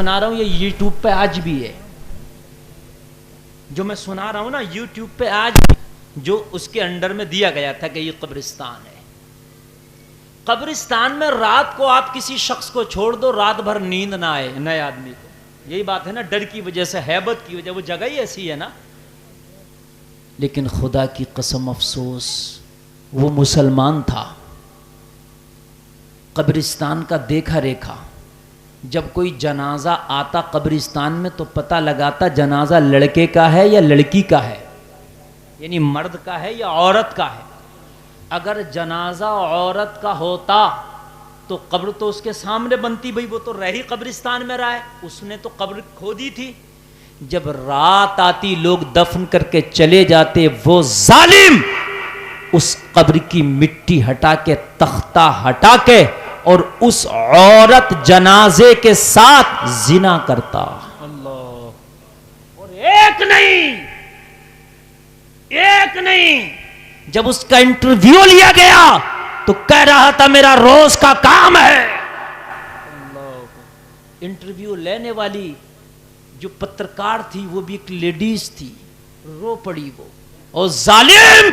سنا رہا ہوں یہ یوٹیوب پہ آج بھی ہے، جو میں سنا رہا ہوں نا یوٹیوب پہ آج بھی، جو اس کے انڈر میں دیا گیا تھا کہ یہ قبرستان ہے. قبرستان میں رات کو آپ کسی شخص کو چھوڑ دو، رات بھر نیند نہ آئے نئے آدمی کو. یہی بات ہے نا، ڈر کی وجہ سے، ہیبت کی وجہ، وہ جگہ ہی ایسی ہے نا. لیکن خدا کی قسم افسوس، وہ مسلمان تھا، قبرستان کا دیکھا ریکھا. جب کوئی جنازہ آتا قبرستان میں تو پتہ لگاتا جنازہ لڑکے کا ہے یا لڑکی کا ہے، یعنی مرد کا ہے یا عورت کا ہے. اگر جنازہ عورت کا ہوتا تو قبر تو اس کے سامنے بنتی، بھئی وہ تو رہی قبرستان میں رہا ہے، اس نے تو قبر کھودی تھی. جب رات آتی لوگ دفن کر کے چلے جاتے، وہ ظالم اس قبر کی مٹی ہٹا کے، تختہ ہٹا کے، اور اس عورت جنازے کے ساتھ زنا کرتا. اللہ. اور ایک نہیں جب اس کا انٹرویو لیا گیا تو کہہ رہا تھا میرا روز کا کام ہے. انٹرویو لینے والی جو پترکار تھی وہ بھی ایک لیڈیز تھی، رو پڑی وہ. اور ظالم،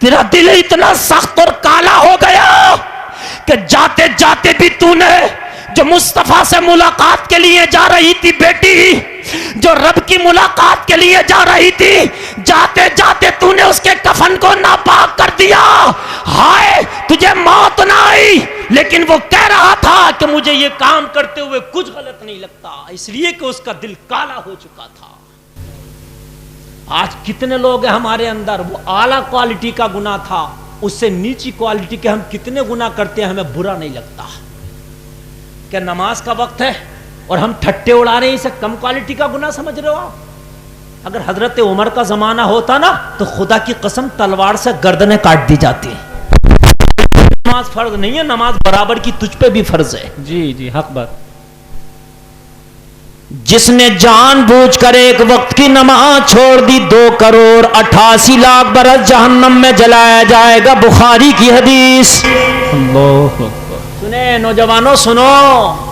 تیرا دل اتنا سخت اور کالا ہو گیا کہ جاتے جاتے بھی تو نے جو مصطفیٰ سے ملاقات کے لیے جا رہی تھی بیٹی، جو رب کی ملاقات کے لیے جا رہی تھی، جاتے جاتے تو نے اس کے کفن کو ناپاک کر دیا. ہائے تجھے موت نہ آئی، لیکن وہ کہہ رہا تھا کہ مجھے یہ کام کرتے ہوئے کچھ غلط نہیں لگتا، اس لیے کہ اس کا دل کالا ہو چکا تھا. آج کتنے لوگ ہیں ہمارے اندر، وہ اعلیٰ کوالٹی کا گناہ تھا، اس سے نیچی کوالٹی کے ہم کتنے گناہ کرتے ہیں، ہمیں برا نہیں لگتا. کہ نماز کا وقت ہے اور ہم ٹھٹے اڑا رہے ہیں، اسے کم کوالٹی کا گناہ سمجھ رہے ہو آپ؟ اگر حضرت عمر کا زمانہ ہوتا نا تو خدا کی قسم تلوار سے گردنیں کاٹ دی جاتی. نماز فرض نہیں ہے، نماز برابر کی تجھ پہ بھی فرض ہے. جی حق بات. جس نے جان بوجھ کر ایک وقت کی نماز چھوڑ دی، 2,88,00,000 برس جہنم میں جلایا جائے گا. بخاری کی حدیث. اللہ. سنے نوجوانوں، سنو،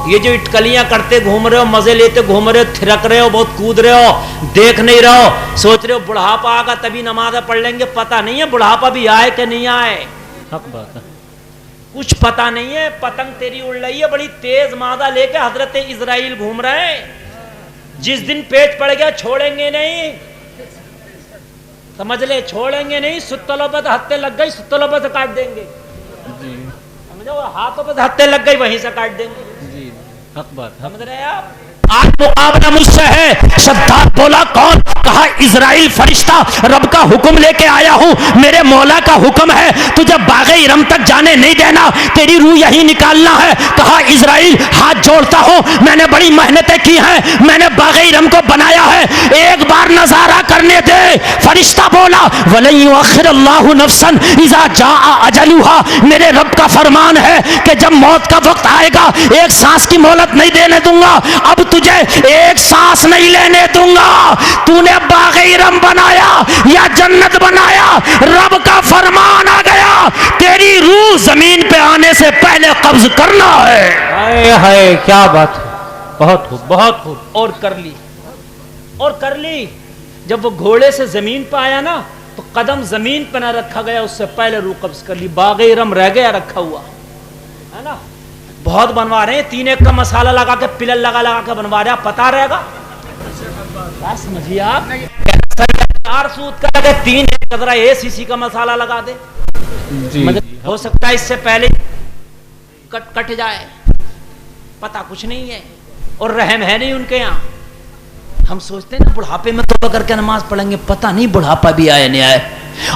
یہ جو اٹکلیاں کرتے گھوم رہے ہو، مزے لیتے گھوم رہے ہو، تھرک رہے ہو، بہت کود رہے ہو، دیکھ نہیں رہے ہو، سوچ رہے ہو بڑھاپا آگا تبھی نمازیں پڑھ لیں گے. پتہ نہیں ہے بڑھاپا بھی آئے کہ نہیں آئے، حق بات ہے. کچھ پتہ نہیں ہے. پتنگ تیری اڑ رہی ہے بڑی تیز، مادہ لے کے حضرت اسرائیل گھوم رہے ہیں. جس دن پیٹ پڑ گیا چھوڑیں گے نہیں، سمجھ لے، چھوڑیں گے نہیں. ستلوں پہ تو ہتھے لگ گئی، ستلوں پہ سے کاٹ دیں گے. جی سمجھو، ہاتھوں پہ ہتھے لگ گئی وہیں سے کاٹ دیں گے. جی حق بات. سمجھ رہے ہیں آپ؟ آج مقابلہ مجھ سے ہے. شداد بولا کون؟ کہا اسرائیل فرشتہ رب کا حکم لے کے آیا ہوں، میرے مولا کا حکم ہے تجھے باغ ارم تک جانے نہیں دینا، تیری روح یہی نکالنا ہے. کہا اسرائیل ہاتھ جوڑتا ہوں، میں نے بڑی محنتیں کی ہیں، میں نے باغ ارم کو بنایا ہے، ایک بار نظارہ کرنے دے. فرشتہ بولا وَلَن يُؤَخِّرَ اللَّهُ نَفْسًا إِذَا جَاءَ أَجَلُهَا، میرے رب کا فرمان ہے کہ جب موت کا وقت آئے گا ایک سانس کی مہلت نہیں دینے دوں گا. اب تجھے ایک سانس نہیں لینے دوں گا. تو نے باغ ارم بنایا یا جنت بنایا، رب کا فرمان آ گیا، تیری روح زمین پہ آنے سے پہلے قبض کرنا ہے. ہائے ہائے کیا بات ہے. بہت خوب بہت خوب. اور کر لی. جب وہ گھوڑے سے زمین پہ آیا نا تو قدم زمین پہ نہ رکھا گیا، اس سے پہلے روح قبض کر لی. باغ ارم رہ گیا رکھا ہوا ہے نا. بہت بنوا رہے ہیں، 3 ایک کا مسالہ لگا کے، پلر لگا کے بنوا رہے ہیں. پتا رہے گا سمجھیے آپ، 4 سود کا لگے، 3 ایک قدرہ ACC کا مسالہ لگا دے. جی ہو سکتا ہے اس سے پہلے کٹ جائے، پتا کچھ نہیں ہے. اور رحم ہے نہیں ان کے یہاں. ہم سوچتے ہیں نا بڑھاپے میں توبہ کر کے نماز پڑھیں گے، پتہ نہیں بڑھاپا بھی آئے نہیں آئے.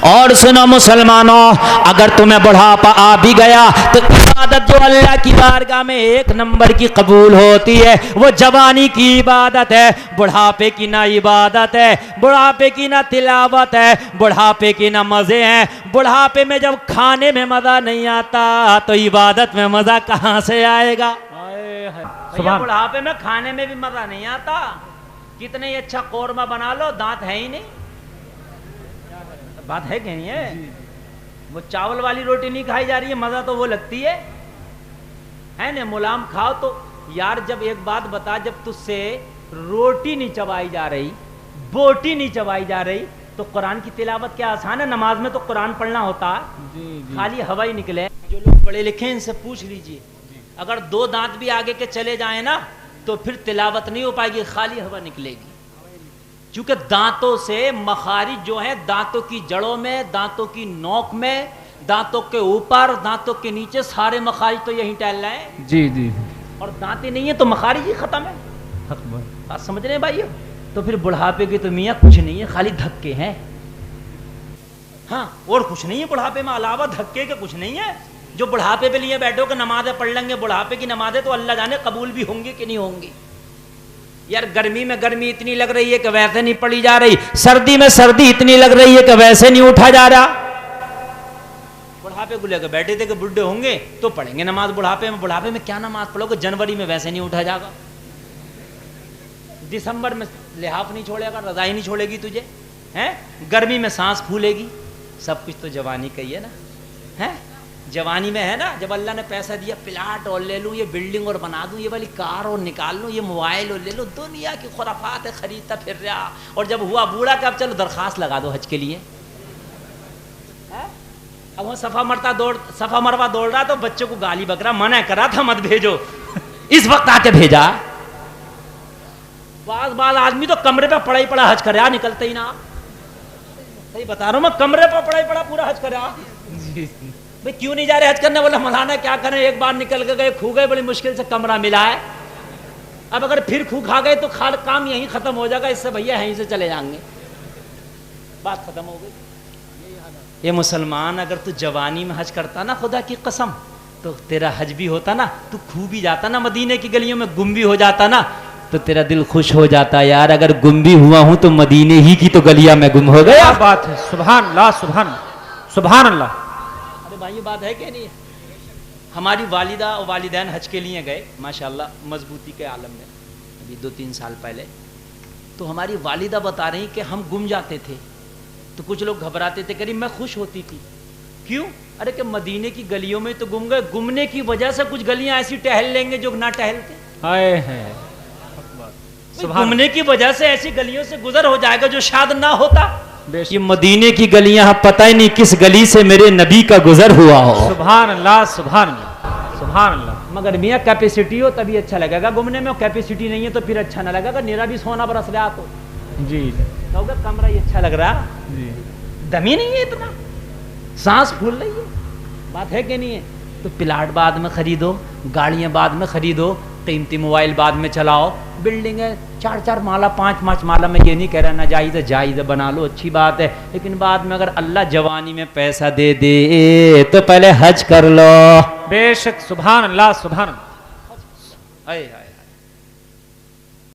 اور سنو مسلمانوں، اگر تمہیں بڑھاپا آ بھی گیا تو عبادت جو اللہ کی بارگاہ میں 1 نمبر کی قبول ہوتی ہے وہ جوانی کی عبادت ہے. بڑھاپے کی نہ عبادت ہے، بڑھاپے کی نہ تلاوت ہے، بڑھاپے کی نہ مزے ہیں. بڑھاپے میں جب کھانے میں مزہ نہیں آتا تو عبادت میں مزہ کہاں سے آئے گا؟ بڑھاپے میں کھانے میں بھی مزہ نہیں آتا. کتنے ہی اچھا قورمہ بنا لو، دانت ہے ہی نہیں. بات ہے کہ نہیں ہے؟ وہ چاول والی روٹی نہیں کھائی جا رہی ہے، مزہ تو وہ لگتی ہے نا. ملام کھاؤ تو یار جب ایک بات بتا, جب تجھ سے روٹی نہیں چبائی جا رہی, بوٹی نہیں چبائی جا رہی, تو قرآن کی تلاوت کیا آسان ہے؟ نماز میں تو قرآن پڑھنا ہوتا, خالی ہوا ہی نکلے. جو لوگ پڑھے لکھے ہیں ان سے پوچھ لیجئے, اگر 2 دانت بھی آگے کے چلے جائیں نا تو پھر تلاوت نہیں ہو پائے گی, خالی ہوا نکلے گی. چونکہ دانتوں سے مخارج جو ہیں, دانتوں کی جڑوں میں, دانتوں کی نوک میں, دانتوں کے اوپر, دانتوں کے نیچے, سارے مخارج تو یہیں ٹہل رہے ہیں. جی جی, اور دانتیں نہیں ہیں تو مخارج ہی ختم ہے. بات سمجھ رہے ہیں بھائیو؟ تو پھر بڑھاپے کی تو میاں کچھ نہیں ہے, خالی دھکے ہیں. ہاں, اور کچھ نہیں ہے بڑھاپے میں, علاوہ دھکے کے کچھ نہیں ہے. جو بڑھاپے پہ لیے بیٹھو کہ نمازیں پڑھ لیں گے, بڑھاپے کی نمازیں تو اللہ جانے قبول بھی ہوں گی کہ نہیں ہوں گی. یار گرمی میں گرمی اتنی لگ رہی ہے کہ ویسے نہیں پڑھی جا رہی, سردی میں سردی اتنی لگ رہی ہے کہ ویسے نہیں اٹھا جا رہا. بڑھاپے کو لے کے بیٹھے تھے کہ بڈھے ہوں گے تو پڑھیں گے نماز بڑھاپے میں. بڑھاپے میں کیا نماز پڑھو گے؟ جنوری میں ویسے نہیں اٹھا جائے گا, دسمبر میں لحاف نہیں چھوڑے گا, رضائی نہیں چھوڑے گی تجھے, ہیں گرمی میں سانس پھولے گی. سب کچھ تو جوانی کا ہی ہے نا, ہیں جوانی میں ہے نا. جب اللہ نے پیسہ دیا, پلاٹ اور لے لوں, یہ بلڈنگ اور بنا دوں, یہ والی کار اور نکال لوں, یہ موبائل اور لے لوں, دنیا کی خرافات خریدتا پھر رہا. اور جب ہوا بوڑھا کہ اب چلو درخواست لگا دو حج کے لیے. اب وہ صفا مروا دوڑ رہا تو بچوں کو گالی بک رہا, منع کرا تھا مت بھیجو, اس وقت آ کے بھیجا. بعض آدمی تو کمرے پہ پڑا ہی پڑا حج کرا, نکلتے ہی نہ. صحیح بتا رہا ہوں میں, کمرے پہ پڑا ہی پڑا پورا حج کرا. بھائی کیوں نہیں جا رہے حج کرنے؟ بولا مولانا کیا کریں, ایک بار نکل کے گئے, کھو گئے, بڑی مشکل سے کمرہ ملا ہے. اب اگر پھر کھو کھا گئے تو کام یہیں ختم ہو جائے گا, اس سے بھیا یہیں سے چلے جائیں گے. بات ختم ہو گئی. یہ مسلمان, اگر تو جوانی میں حج کرتا نا خدا کی قسم, تو تیرا حج بھی ہوتا نا, تو کھو بھی جاتا نا, مدینے کی گلیوں میں گم بھی ہو جاتا نا, تو تیرا دل خوش ہو جاتا. یار اگر گم بھی ہوا ہوں تو مدینے ہی کی تو گلیاں میں گم ہو گیا. کیا بات ہے, سبحان اللہ, سبحان اللہ. ارے بھائی بات ہے کہ نہیں؟ ہماری والدہ اور والدین حج کے لیے گئے ماشاءاللہ مضبوطی کے عالم میں, ابھی 2-3 سال پہلے. تو ہماری والدہ بتا رہی کہ ہم گم جاتے تھے تو کچھ لوگ گھبراتے تھے, قریب میں خوش ہوتی تھی. کیوں؟ ارے کہ مدینے کی گلیوں میں تو گم گئے, گمنے کی وجہ سے کچھ گلیاں ایسی ٹہل لیں گے جو نہ ٹہلتے. ہائے ہے, گمنے کی وجہ سے ایسی گلیوں سے گزر ہو جائے گا جو شاید نہ ہوتا. یہ مدینے کی گلیاں پتہ ہی نہیں کس گلی سے میرے نبی کا گزر ہوا ہو. سبحان اللہ, سبحان اللہ, سبحان اللہ. مگر میاں کیپیسٹی ہو تبھی اچھا لگے گا گھومنے میں, کیپیسٹی نہیں ہے تو پھر اچھا نہ لگے گا. نیرا بھی سونا برس رہا تو جی کہو گے کمرہ ہی اچھا لگ رہا, جی, دمی نہیں ہے اتنا, سانس پھول رہی ہے. بات ہے کہ نہیں ہے؟ تو پلاٹ بعد میں خریدو, گاڑیاں بعد میں خریدو, قیمتی موبائل بعد میں چلاؤ, بلڈنگ ہے 4 مالا 5 مالا. میں یہ نہیں کہہ رہا ناجائز ہے, جائز بنا لو, اچھی بات ہے, لیکن بعد میں اگر اللہ جوانی میں پیسہ دے دے تو پہلے حج کر لو. بے شک, سبحان اللہ, سبحان اللہ.